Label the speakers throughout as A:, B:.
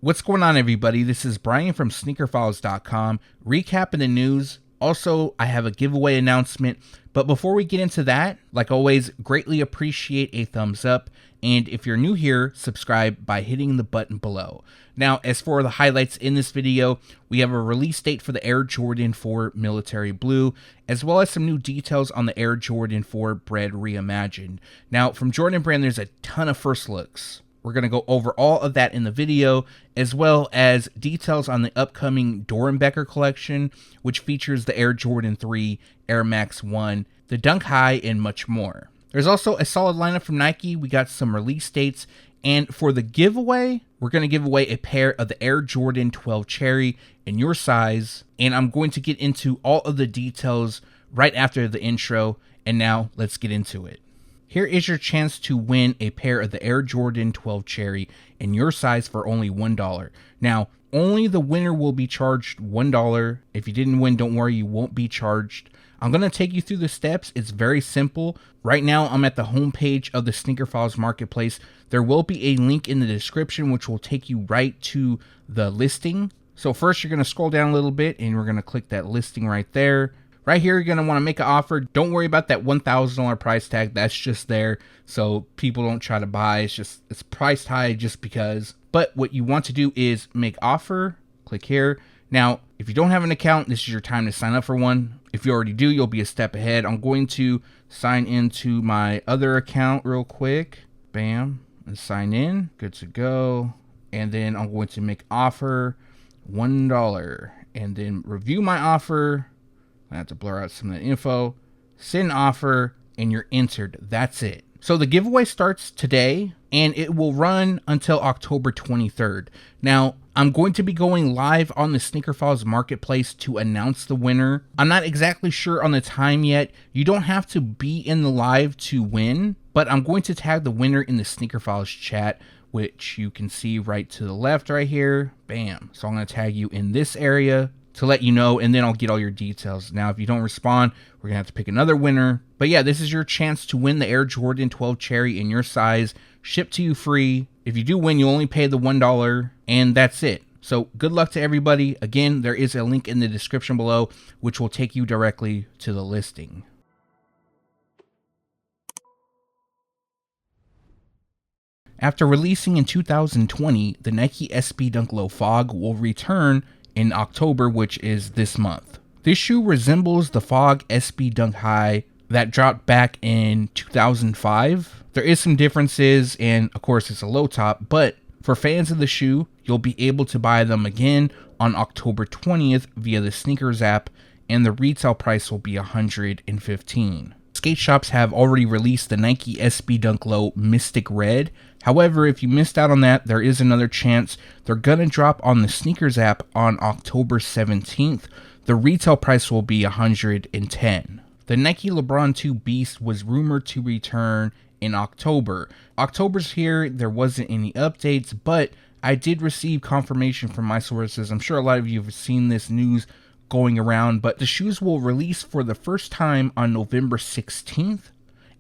A: What's going on, everybody? This is Brian from SneakerFiles.com, recapping the news. Also, I have a giveaway announcement, but before we get into that, like always, greatly appreciate a thumbs up, and if you're new here, subscribe by hitting the button below. Now, as for the highlights in this video, we have a release date for the Air Jordan 4 Military Blue, as well as some new details on the Air Jordan 4 Bred Reimagined. Now, from Jordan Brand, there's a ton of first looks. We're going to go over all of that in the video, as well as details on the upcoming Doernbecher collection, which features the Air Jordan 3, Air Max 1, the Dunk High, and much more. There's also a solid lineup from Nike. We got some release dates, and for the giveaway, we're going to give away a pair of the Air Jordan 12 Cherry in your size, and I'm going to get into all of the details right after the intro, and now let's get into it. Here is your chance to win a pair of the Air Jordan 12 Cherry in your size for only $1. Now, only the winner will be charged $1. If you didn't win, don't worry, you won't be charged. I'm going to take you through the steps. It's very simple. Right now, I'm at the homepage of the Sneaker Files Marketplace. There will be a link in the description which will take you right to the listing. So first, you're going to scroll down a little bit and we're going to click that listing right there. Right here, you're going to want to make an offer. Don't worry about that $1,000 price tag. That's just there so people don't try to buy. It's priced high just because. But what you want to do is make offer. Click here. Now, if you don't have an account, this is your time to sign up for one. If you already do, you'll be a step ahead. I'm going to sign into my other account real quick. Bam. And sign in. Good to go. And then I'm going to make offer $1. And then review my offer. I have to blur out some of the info, send offer, and you're entered. That's it. So the giveaway starts today and it will run until October 23rd. Now, I'm going to be going live on the Sneaker Files Marketplace to announce the winner. I'm not exactly sure on the time yet. You don't have to be in the live to win, but I'm going to tag the winner in the Sneaker Files chat, which you can see right to the left right here. Bam. So I'm going to tag you in this area to let you know, and then I'll get all your details. Now, if you don't respond, we're gonna have to pick another winner. But yeah, this is your chance to win the Air Jordan 12 Cherry in your size, shipped to you free. If you do win, you only pay the $1, and that's it. So good luck to everybody. Again, there is a link in the description below, which will take you directly to the listing. After releasing in 2020, the Nike SB Dunk Low Fog will return in October, which is this month. This shoe resembles the Fog SB Dunk High that dropped back in 2005. There is some differences, and of course it's a low top, but for fans of the shoe, you'll be able to buy them again on October 20th via the Sneakers app, and the retail price will be $115. Skate shops have already released the Nike SB Dunk Low Mystic Red. However, if you missed out on that, there is another chance. They're going to drop on the Sneakers app on October 17th. The retail price will be $110. The Nike LeBron 2 Beast was rumored to return in October. October's here. There wasn't any updates, but I did receive confirmation from my sources. I'm sure a lot of you have seen this news going around, but the shoes will release for the first time on November 16th,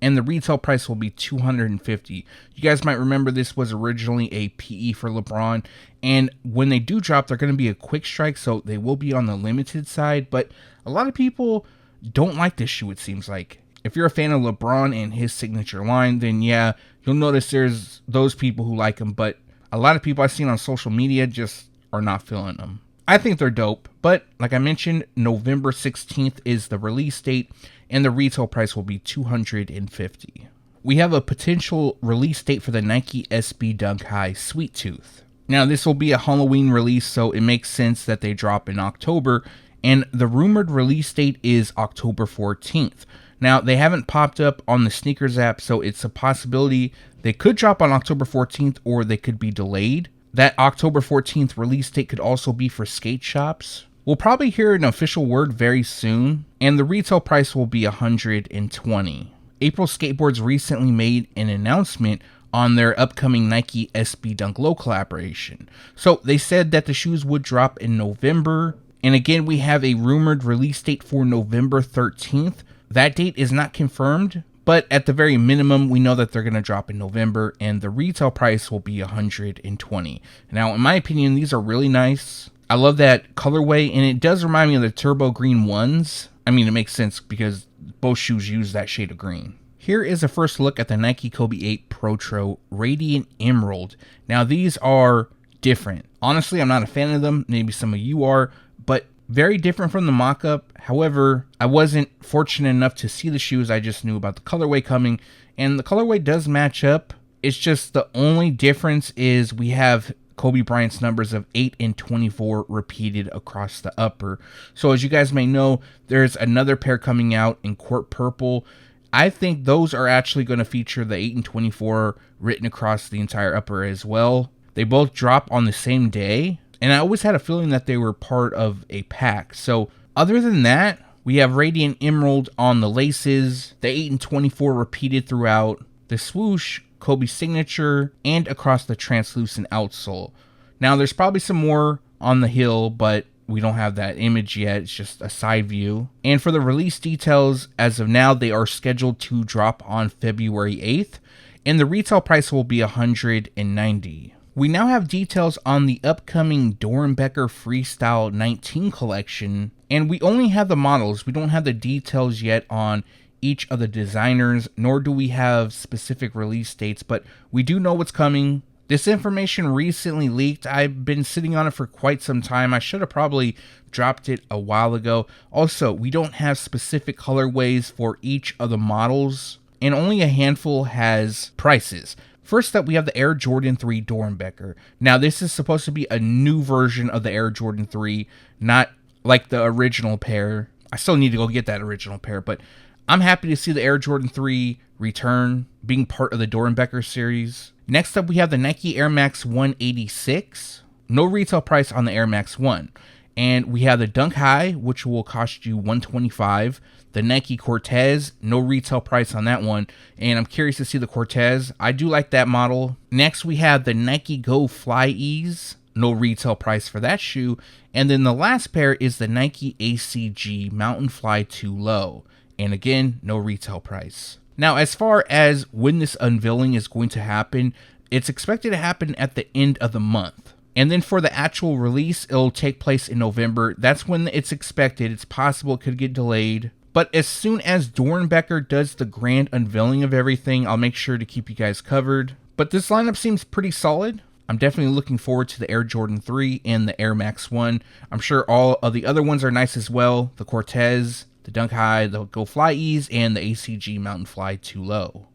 A: and the retail price will be $250. You guys might remember this was originally a PE for LeBron, and when they do drop, they're going to be a quick strike, so they will be on the limited side, but a lot of people don't like this shoe, it seems like. If you're a fan of LeBron and his signature line, then yeah, you'll notice there's those people who like him, but a lot of people I've seen on social media just are not feeling them. I think they're dope, but like I mentioned, November 16th is the release date, and the retail price will be $250. We have a potential release date for the Nike SB Dunk High Sweet Tooth. Now, this will be a Halloween release, so it makes sense that they drop in October, and the rumored release date is October 14th. Now, they haven't popped up on the Sneakers app, so it's a possibility they could drop on October 14th, or they could be delayed. That October 14th release date could also be for skate shops. We'll probably hear an official word very soon, and the retail price will be $120. April Skateboards recently made an announcement on their upcoming Nike SB Dunk Low collaboration. So they said that the shoes would drop in November, and again we have a rumored release date for November 13th. That date is not confirmed, But at the very minimum, we know that they're going to drop in November, and the retail price will be $120. Now, in my opinion, these are really nice. I love that colorway, and it does remind me of the turbo green ones. I mean, it makes sense because both shoes use that shade of green. Here is a first look at the Nike Kobe 8 Protro Radiant Emerald. Now, these are different. Honestly, I'm not a fan of them. Maybe some of you are, but very different from the mock-up. However, I wasn't fortunate enough to see the shoes. I just knew about the colorway coming, and the colorway does match up. It's just the only difference is we have Kobe Bryant's numbers of 8 and 24 repeated across the upper. So as you guys may know, there's another pair coming out in Court Purple. I think those are actually going to feature the 8 and 24 written across the entire upper as well. They both drop on the same day, and I always had a feeling that they were part of a pack. So other than that, we have Radiant Emerald on the laces, the 8 and 24 repeated throughout, the swoosh, Kobe signature, and across the translucent outsole. Now there's probably some more on the heel, but we don't have that image yet. It's just a side view. And for the release details, as of now, they are scheduled to drop on February 8th, and the retail price will be $190. We now have details on the upcoming Doernbecher Freestyle 19 collection, and we only have the models. We don't have the details yet on each of the designers, nor do we have specific release dates, but we do know what's coming. This information recently leaked. I've been sitting on it for quite some time. I should have probably dropped it a while ago. Also, we don't have specific colorways for each of the models, and only a handful has prices. First up, we have the Air Jordan 3 Doernbecher. Now, this is supposed to be a new version of the Air Jordan 3, not like the original pair. I still need to go get that original pair, but I'm happy to see the Air Jordan 3 return, being part of the Doernbecher series. Next up, we have the Nike Air Max 186. No retail price on the Air Max 1. And we have the Dunk High, which will cost you $125. The Nike Cortez, no retail price on that one. And I'm curious to see the Cortez. I do like that model. Next, we have the Nike Go Fly Ease. No retail price for that shoe. And then the last pair is the Nike ACG Mountain Fly 2 Low. And again, no retail price. Now, as far as when this unveiling is going to happen, it's expected to happen at the end of the month. And then for the actual release, it'll take place in November. That's when it's expected. It's possible it could get delayed. But as soon as Doernbecher does the grand unveiling of everything, I'll make sure to keep you guys covered. But this lineup seems pretty solid. I'm definitely looking forward to the Air Jordan 3 and the Air Max 1. I'm sure all of the other ones are nice as well. The Cortez, the Dunk High, the Go Fly Ease, and the ACG Mountain Fly 2 Low.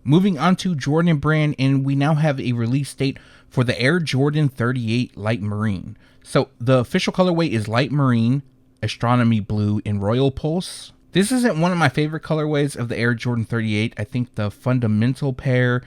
A: Moving on to Jordan Brand, and we now have a release date for the Air Jordan 38 Light Marine. So the official colorway is Light Marine, Astronomy Blue, and Royal Pulse. This isn't one of my favorite colorways of the Air Jordan 38. I think the fundamental pair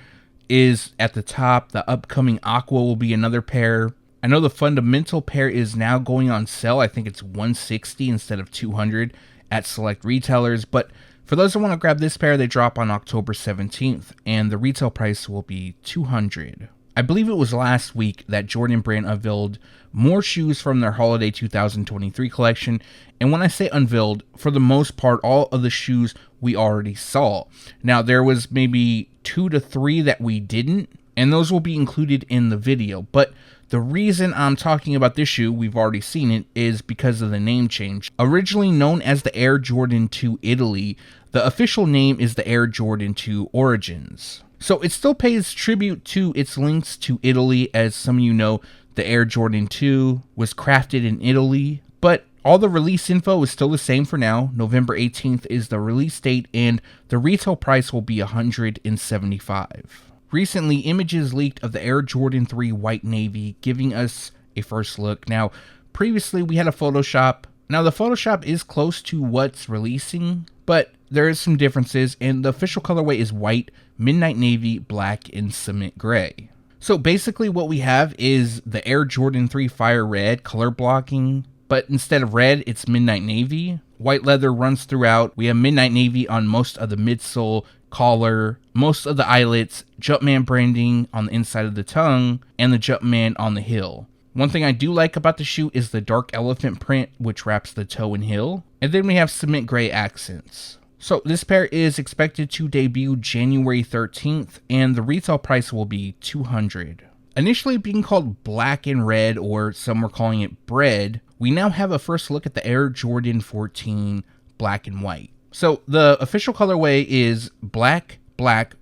A: is at the top. The upcoming Aqua will be another pair. I know the fundamental pair is now going on sale. I think it's $160 instead of $200 at select retailers. But for those that want to grab this pair, they drop on October 17th, and the retail price will be $200. I believe it was last week that Jordan Brand unveiled more shoes from their Holiday 2023 collection. And when I say unveiled, for the most part, all of the shoes we already saw. Now, there was maybe 2 to 3 that we didn't, and those will be included in the video. But the reason I'm talking about this shoe, we've already seen it, is because of the name change. Originally known as the Air Jordan 2 Italy, the official name is the Air Jordan 2 Origins. So it still pays tribute to its links to Italy. As some of you know, the Air Jordan 2 was crafted in Italy, but all the release info is still the same for now. November 18th is the release date, and the retail price will be $175. Recently, images leaked of the Air Jordan 3 White Navy, giving us a first look. Now, previously we had a Photoshop. Now, the Photoshop is close to what's releasing, but there is some differences, and the official colorway is white, midnight navy, black, and cement gray. So basically what we have is the Air Jordan 3 Fire Red color blocking, but instead of red, it's midnight navy. White leather runs throughout. We have midnight navy on most of the midsole, collar, most of the eyelets, Jumpman branding on the inside of the tongue, and the Jumpman on the heel. One thing I do like about the shoe is the dark elephant print, which wraps the toe and heel. And then we have cement gray accents. So this pair is expected to debut January 13th, and the retail price will be $200. Initially being called black and red, or some were calling it Bred, we now have a first look at the Air Jordan 14 black and white. So the official colorway is black,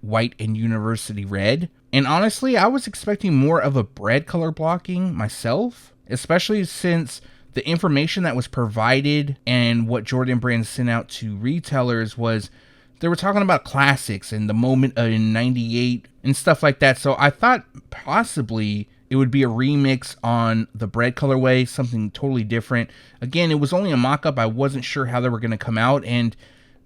A: white, and university red. And honestly, I was expecting more of a Bred color blocking myself, especially since the information that was provided and what Jordan Brand sent out to retailers was they were talking about classics and the moment in 98 and stuff like that. So I thought possibly it would be a remix on the Bred colorway, something totally different. Again, it was only a mock-up. I wasn't sure how they were going to come out, and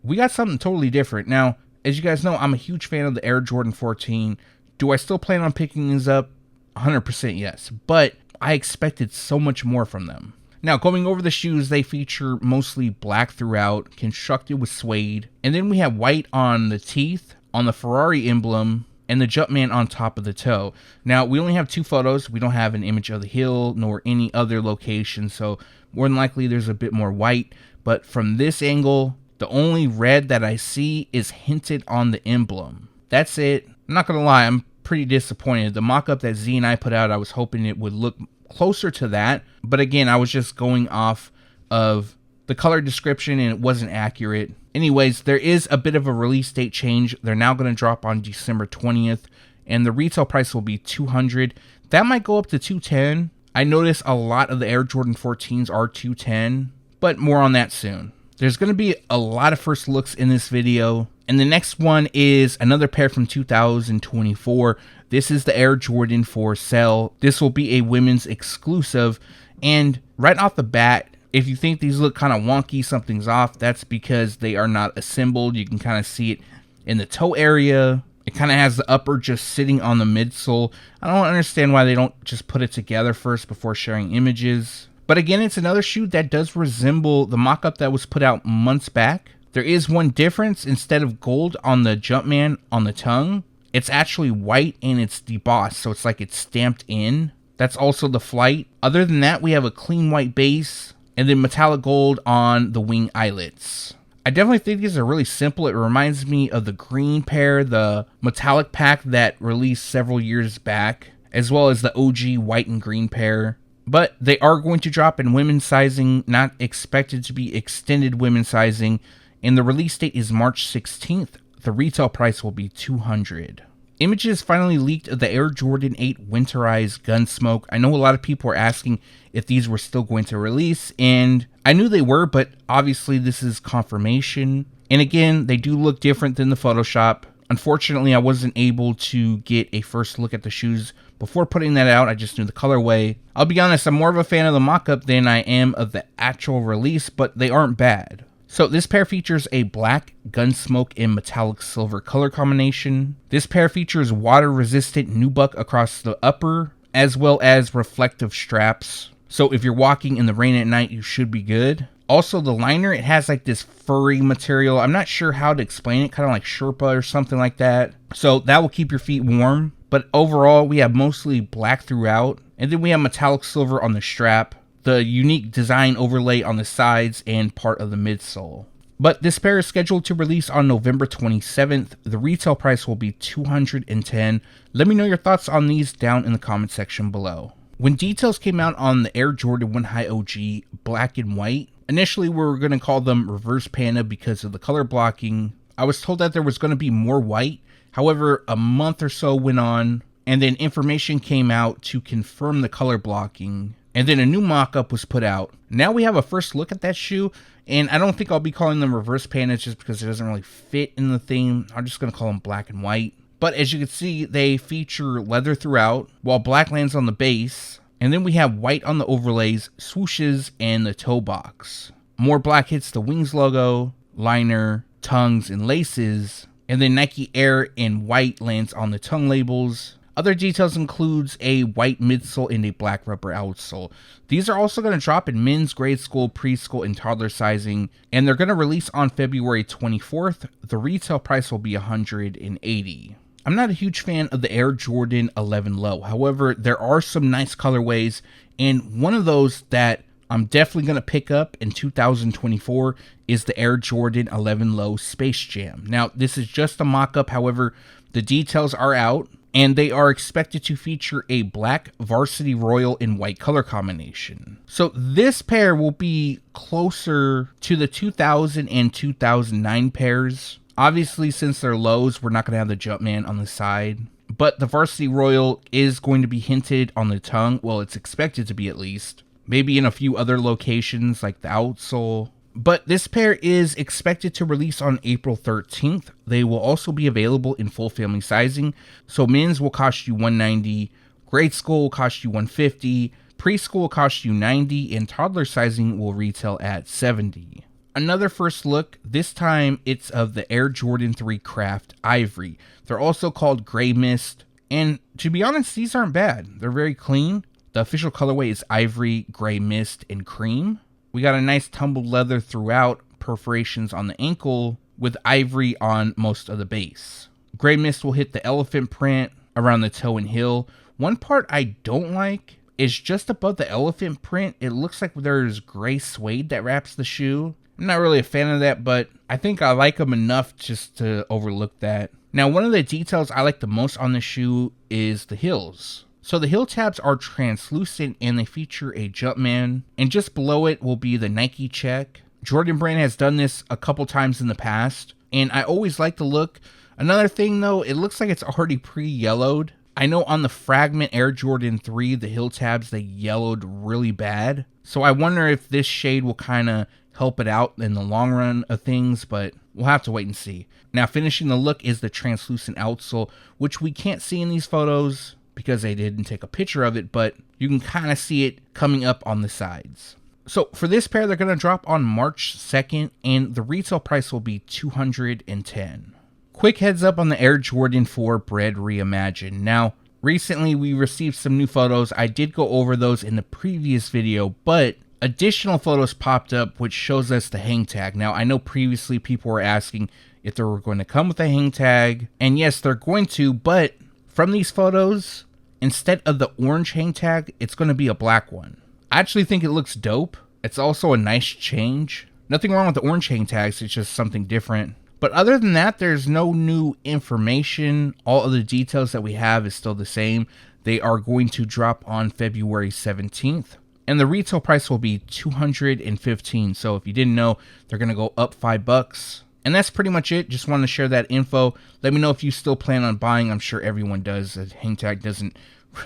A: we got something totally different. Now, as you guys know, I'm a huge fan of the Air Jordan 14. Do I still plan on picking these up? 100% yes, but I expected so much more from them. Now, going over the shoes, they feature mostly black throughout, constructed with suede. And then we have white on the teeth, on the Ferrari emblem, and the Jumpman on top of the toe. Now, we only have 2 photos. We don't have an image of the heel, nor any other location, so more than likely there's a bit more white. But from this angle, the only red that I see is hinted on the emblem. That's it. I'm not going to lie, I'm pretty disappointed. The mock-up that Z and I put out, I was hoping it would look closer to that, but again, I was just going off of the color description and it wasn't accurate. Anyways, there is a bit of a release date change. They're now going to drop on December 20th, and the retail price will be $200. That might go up to $210. I noticed a lot of the Air Jordan 14s are $210, but more on that soon. There's going to be a lot of first looks in this video, and the next one is another pair from 2024. This is the Air Jordan 4 Cell. This will be a women's exclusive, and right off the bat, if you think these look kind of wonky, something's off, that's because they are not assembled. You can kind of see it in the toe area. It kind of has the upper just sitting on the midsole. I don't understand why they don't just put it together first before sharing images. But again, it's another shoe that does resemble the mock-up that was put out months back. There is one difference. Instead of gold on the Jumpman on the tongue, it's actually white and it's debossed, so it's like it's stamped in. That's also the flight. Other than that, we have a clean white base and then metallic gold on the wing eyelets. I definitely think these are really simple. It reminds me of the green pair, the metallic pack that released several years back, as well as the OG white and green pair. But they are going to drop in women's sizing, not expected to be extended women's sizing, and the release date is March 16th. The retail price will be $200. Images finally leaked of the Air Jordan 8 Winterized Gunsmoke. I know a lot of people are asking if these were still going to release, and I knew they were, but obviously this is confirmation. And again, they do look different than the Photoshop. Unfortunately, I wasn't able to get a first look at the shoes before putting that out. I just knew the colorway. I'll be honest, I'm more of a fan of the mock-up than I am of the actual release, but they aren't bad. So this pair features a black Gunsmoke and metallic silver color combination. This pair features water-resistant nubuck across the upper, as well as reflective straps. So if you're walking in the rain at night, you should be good. Also, the liner, it has like this furry material. I'm not sure how to explain it, kind of like Sherpa or something like that. So that will keep your feet warm. But overall, we have mostly black throughout. And then we have metallic silver on the strap, the unique design overlay on the sides, and part of the midsole. But this pair is scheduled to release on November 27th. The retail price will be $210. Let me know your thoughts on these down in the comment section below. When details came out on the Air Jordan 1 High OG black and white, initially we were going to call them Reverse Panda because of the color blocking. I was told that there was going to be more white. However, a month or so went on, and then information came out to confirm the color blocking. And then a new mock-up was put out. Now we have a first look at that shoe, and I don't think I'll be calling them Reverse Pandas just because it doesn't really fit in the theme. I'm just going to call them black and white. But as you can see, they feature leather throughout, while black lands on the base. And then we have white on the overlays, swooshes, and the toe box. More black hits the wings logo, liner, tongues, and laces. And then Nike Air in white lands on the tongue labels. Other details includes a white midsole and a black rubber outsole. These are also going to drop in men's, grade school, preschool, and toddler sizing, and they're going to release on February 24th. The retail price will be $180. I'm not a huge fan of the Air Jordan 11 Low. However, there are some nice colorways, And one of those that I'm definitely going to pick up in 2024 is the Air Jordan 11 Low Space Jam. Now, this is just a mock-up. However, the details are out, and they are expected to feature a black varsity royal and white color combination. So this pair will be closer to the 2000 and 2009 pairs. Obviously, since they're lows, we're not going to have the Jumpman on the side. But the varsity royal is going to be hinted on the tongue. Well, it's expected to be at least. Maybe in a few other locations like the outsole. But this pair is expected to release on April 13th. They will also be available in full family sizing. So men's will cost you $190, grade school will cost you $150, preschool will cost you $90, and toddler sizing will retail at $70. Another first look, this time it's of the Air Jordan 3 Craft Ivory. They're also called Gray Mist, and to be honest, these aren't bad. They're very clean. The official colorway is Ivory, Gray Mist, and Cream. We got a nice tumbled leather throughout, perforations on the ankle, with ivory on most of the base. Gray Mist will hit the elephant print around the toe and heel. One part I don't like is just above the elephant print, it looks like there's gray suede that wraps the shoe. I'm not really a fan of that, but I think I like them enough just to overlook that. Now, one of the details I like the most on the shoe is the heels. So the heel tabs are translucent and they feature a Jumpman, and just below it will be the Nike check. Jordan Brand has done this a couple times in the past, and I always like the look. Another thing though, it looks like it's already pre-yellowed. I know on the Fragment Air Jordan 3, the heel tabs, they yellowed really bad. So I wonder if this shade will kind of help it out in the long run of things, but we'll have to wait and see. Now, finishing the look is the translucent outsole, which we can't see in these photos because they didn't take a picture of it, but you can kind of see it coming up on the sides. So for this pair, they're going to drop on March 2nd, and the retail price will be $210. Quick heads up on the Air Jordan 4 Bred Reimagined. Now, recently we received some new photos. I did go over those in the previous video, but additional photos popped up which shows us the hang tag. Now, I know previously people were asking if they were going to come with a hang tag, and yes, they're going to, but from these photos, instead of the orange hang tag, it's going to be a black one. I actually think it looks dope. It's also a nice change. Nothing wrong with the orange hang tags, it's just something different. But other than that, there's no new information. All of the details that we have is still the same. They are going to drop on February 17th. And the retail price will be $215. So if you didn't know, they're going to go up $5. And that's pretty much it. Just wanted to share that info. Let me know if you still plan on buying. I'm sure everyone does. The hang tag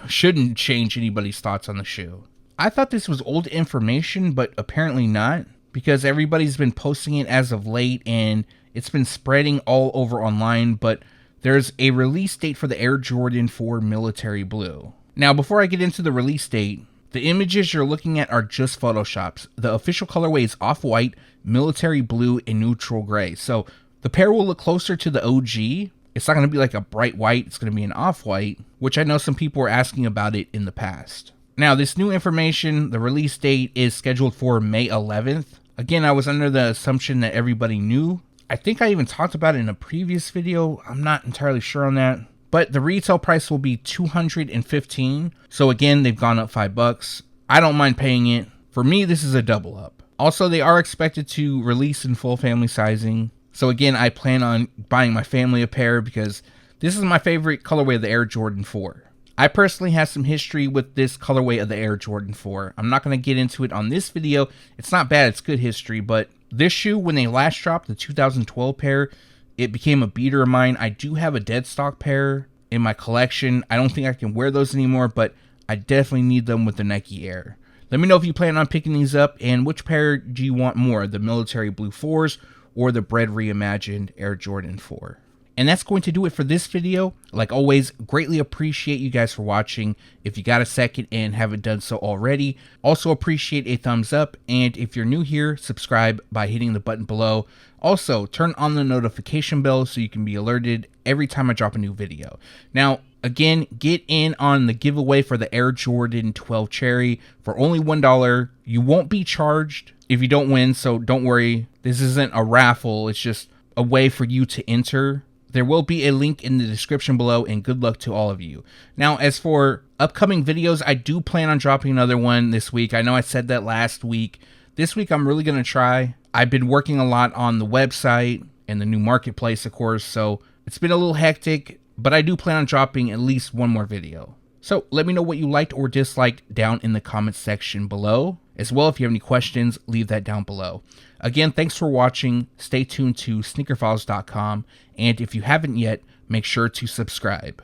A: shouldn't change anybody's thoughts on the shoe. I thought this was old information, but apparently not, because everybody's been posting it as of late and it's been spreading all over online. But there's a release date for the Air Jordan 4 Military Blue. Now, before I get into the release date, the images you're looking at are just photoshops. The official colorway is off-white, military blue, and neutral gray. So the pair will look closer to the OG. It's not going to be like a bright white. It's going to be an off-white, which I know some people were asking about it in the past. Now, this new information, the release date is scheduled for May 11th. Again, I was under the assumption that everybody knew. I think I even talked about it in a previous video. I'm not entirely sure on that. But the retail price will be $215. So again, they've gone up $5. I don't mind paying it. For me, this is a double up. Also, they are expected to release in full family sizing. So again, I plan on buying my family a pair because this is my favorite colorway of the Air Jordan 4. I personally have some history with this colorway of the Air Jordan 4. I'm not going to get into it on this video. It's not bad. It's good history. But this shoe, when they last dropped the 2012 pair, it became a beater of mine. I do have a dead stock pair in my collection. I don't think I can wear those anymore, but I definitely need them with the Nike Air. Let me know if you plan on picking these up, and which pair do you want more, the Military Blue 4s or the Bred Reimagined Air Jordan 4. And that's going to do it for this video. Like always, greatly appreciate you guys for watching. If you got a second and haven't done so already, also appreciate a thumbs up. And if you're new here, subscribe by hitting the button below. Also, turn on the notification bell so you can be alerted every time I drop a new video. Now, again, get in on the giveaway for the Air Jordan 12 Cherry for only $1. You won't be charged if you don't win, so don't worry. This isn't a raffle. It's just a way for you to enter. There will be a link in the description below, and good luck to all of you. Now, as for upcoming videos, I do plan on dropping another one this week. I know I said that last week. This week, I'm really going to try. I've been working a lot on the website and the new marketplace, of course, so it's been a little hectic, but I do plan on dropping at least one more video. So let me know what you liked or disliked down in the comments section below. As well, if you have any questions, leave that down below. Again, thanks for watching. Stay tuned to SneakerFiles.com, and if you haven't yet, make sure to subscribe.